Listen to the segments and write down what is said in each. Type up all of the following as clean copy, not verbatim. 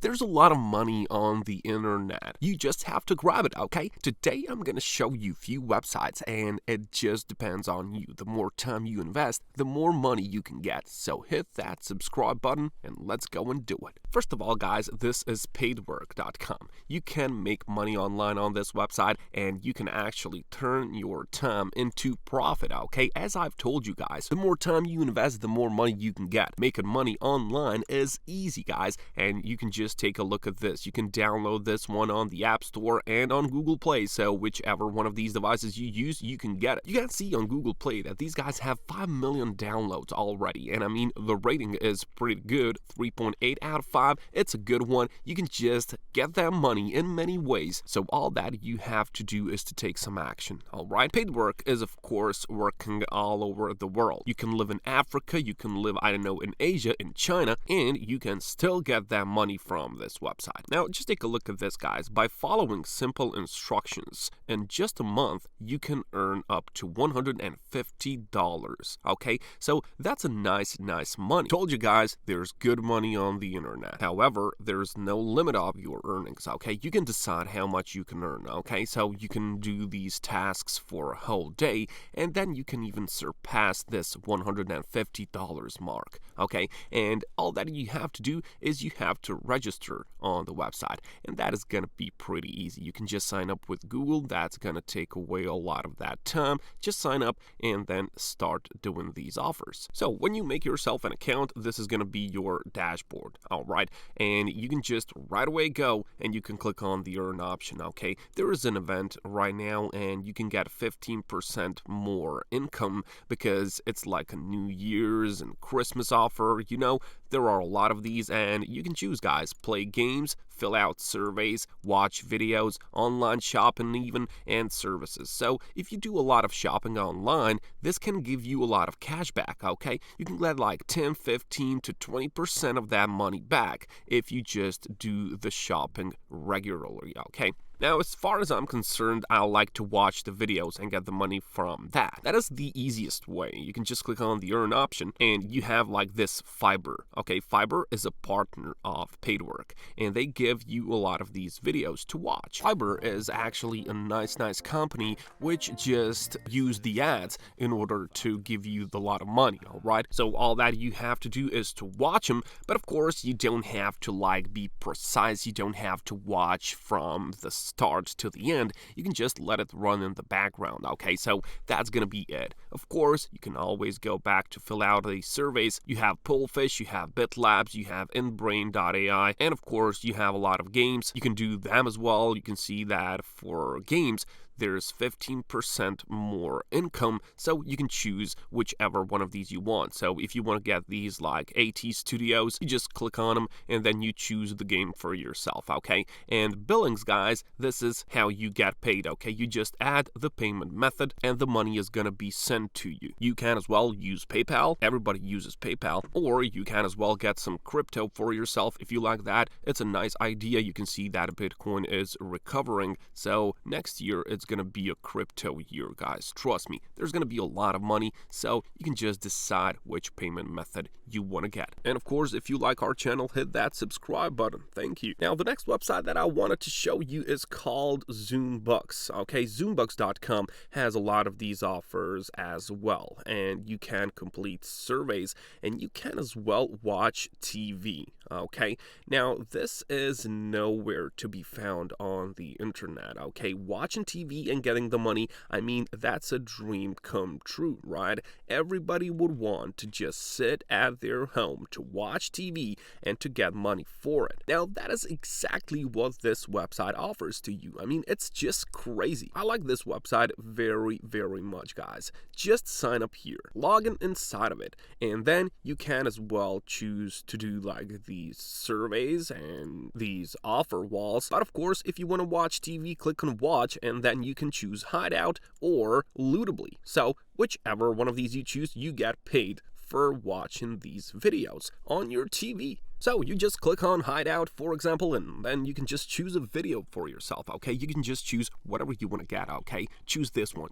There's a lot of money on the internet. You just have to grab it, okay? Today I'm going to show you a few websites, and it just depends on you. The more time you invest, the more money you can get. So hit that subscribe button and let's go and do it. First of all, guys, this is paidwork.com. You can make money online on this website, and you can actually turn your time into profit, okay? As I've told you guys, the more time you invest, the more money you can get. Making money online is easy, guys, and you can just take a look at this. You can download this one on the App Store and on Google Play, so whichever one of these devices you use, you can get it. You can see on Google Play that these guys have 5 million downloads already, and I mean, the rating is pretty good, 3.8 out of 5. It's a good one. You can just get that money in many ways, so all that you have to do is to take some action, all right? Paid work is, of course, working all over the world. You can live in Africa, you can live, I don't know, in Asia, in China, and you can still get that money from this website. Now, just take a look at this, guys. By following simple instructions, in just a month, you can earn up to $150. Okay, so that's a nice money. Told you guys, there's good money on the internet. However, there's no limit of your earnings. Okay, you can decide how much you can earn. Okay, so you can do these tasks for a whole day, and then you can even surpass this $150 mark. Okay, and all that you have to do is you have to register on the website, and that is going to be pretty easy. You can just sign up with Google. That's going to take away a lot of that time. Just sign up and then start doing these offers. So when you make yourself an account, this is going to be your dashboard, all right? And you can just right away go and you can click on the earn option, okay? There is an event right now and you can get 15% more income because it's like a New Year's and Christmas offer, you know? There are a lot of these, and you can choose, guys. Play games, fill out surveys, watch videos, online shopping even, and services. So if you do a lot of shopping online, this can give you a lot of cash back, okay? You can get like 10, 15 to 20% of that money back if you just do the shopping regularly, okay? Now, as far as I'm concerned, I like to watch the videos and get the money from that. That is the easiest way. You can just click on the earn option and you have like this Fiverr. Okay, Fiverr is a partner of Paidwork, and they give you a lot of these videos to watch. Fiverr is actually a nice company which just use the ads in order to give you a lot of money, all right? So all that you have to do is to watch them, but of course you don't have to like be precise. You don't have to watch from the start to the end. You can just let it run in the background, okay? So that's gonna be it. Of course, you can always go back to fill out the surveys. You have Pullfish, you have BitLabs, you have InBrain.ai, and of course you have a lot of games. You can do them as well. You can see that for games, there's 15% more income, so you can choose whichever one of these you want. So if you want to get these like AT Studios, you just click on them and then you choose the game for yourself, okay? And billings, guys, this is how you get paid, okay? You just add the payment method and the money is gonna be sent to you. You can as well use PayPal. Everybody uses PayPal. Or you can as well get some crypto for yourself if you like that. It's a nice idea. You can see that Bitcoin is recovering, so next year it's going to be a crypto year, guys. Trust me, there's going to be a lot of money, so you can just decide which payment method you want to get. And of course, if you like our channel, hit that subscribe button. Thank you. Now, the next website that I wanted to show you is called Zoombox. Okay, Zoombox.com has a lot of these offers as well, and you can complete surveys, and you can as well watch TV. Okay, now this is nowhere to be found on the internet. Okay, watching TV and getting the money, I mean, that's a dream come true, right? Everybody would want to just sit at their home to watch TV and to get money for it. Now, that is exactly what this website offers to you. I mean, it's just crazy. I like this website very much, guys. Just sign up here, log in inside of it, and then you can as well choose to do like these surveys and these offer walls. But of course, if you want to watch TV, click on watch, and then you can choose Hideout or Lootably. So whichever one of these you choose, you get paid for watching these videos on your TV. So you just click on Hideout, for example, and then you can just choose a video for yourself, okay? You can just choose whatever you want to get, okay? Choose this one,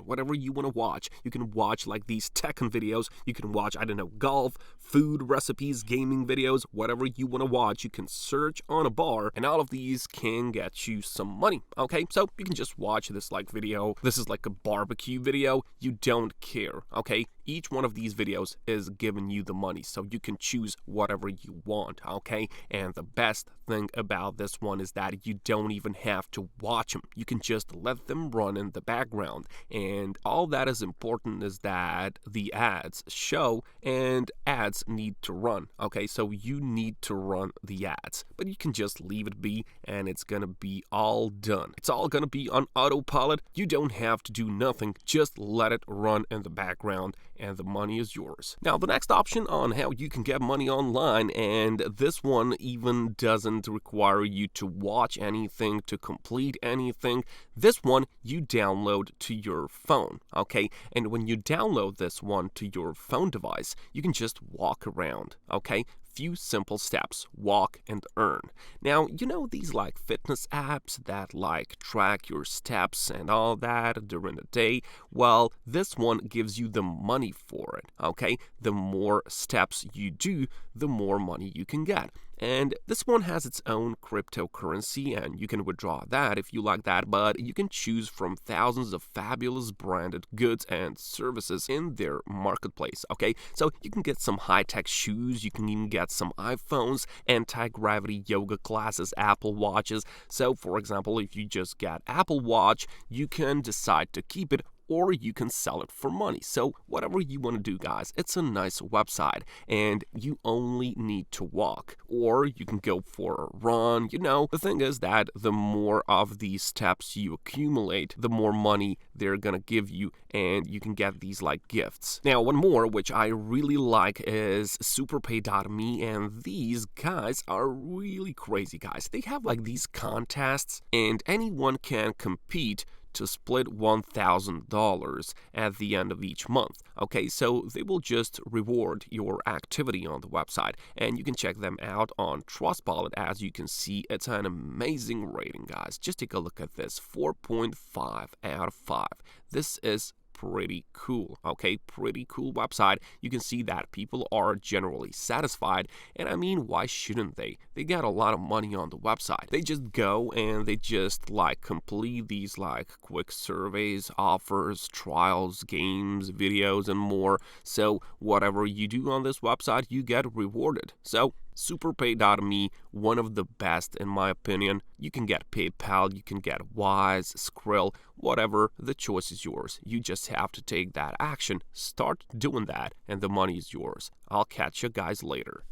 whatever you want to watch. You can watch like these tech videos, you can watch, I don't know, golf, food recipes, gaming videos, whatever you want to watch. You can search on a bar, and all of these can get you some money, okay? So you can just watch this like video. This is like a barbecue video. You don't care, okay? Each one of these videos is giving you the money, so you can choose whatever you want, okay? And the best thing about this one is that you don't even have to watch them. You can just let them run in the background, and all that is important is that the ads show, and ads need to run, okay? So you need to run the ads, but you can just leave it be, and it's gonna be all done. It's all gonna be on autopilot. You don't have to do nothing, just let it run in the background, and the money is yours. Now, the next option on how you can get money online, and this one even doesn't require you to watch anything, to complete anything. This one you download to your phone, okay? And when you download this one to your phone device, you can just walk around, okay? Few simple steps, walk and earn. Now, you know these like fitness apps that like track your steps and all that during the day? Well, this one gives you the money for it, okay? The more steps you do, the more money you can get. And this one has its own cryptocurrency, and you can withdraw that if you like that, but you can choose from thousands of fabulous branded goods and services in their marketplace, okay? So you can get some high-tech shoes, you can even get some iPhones, anti-gravity yoga classes, Apple Watches. So, for example, if you just get Apple Watch, you can decide to keep it, or you can sell it for money. So whatever you want to do, guys, it's a nice website, and you only need to walk, or you can go for a run. You know, the thing is that the more of these steps you accumulate, the more money they're gonna give you, and you can get these like gifts. Now, one more which I really like is superpay.me, and these guys are really crazy, guys. They have like these contests, and anyone can compete to split $1,000 at the end of each month. Okay, so they will just reward your activity on the website, and you can check them out on Trustpilot. As you can see, it's an amazing rating, guys. Just take a look at this, 4.5 out of 5. This is pretty cool, okay? Pretty cool website. You can see that people are generally satisfied, and I mean, why shouldn't they? They got a lot of money on the website. They just go and they just like complete these like quick surveys, offers, trials, games, videos, and more. So whatever you do on this website, you get rewarded. So superpay.me, one of the best in my opinion. You can get PayPal, you can get Wise, Skrill, whatever, the choice is yours. You just have to take that action, start doing that, and the money is yours. I'll catch you guys later.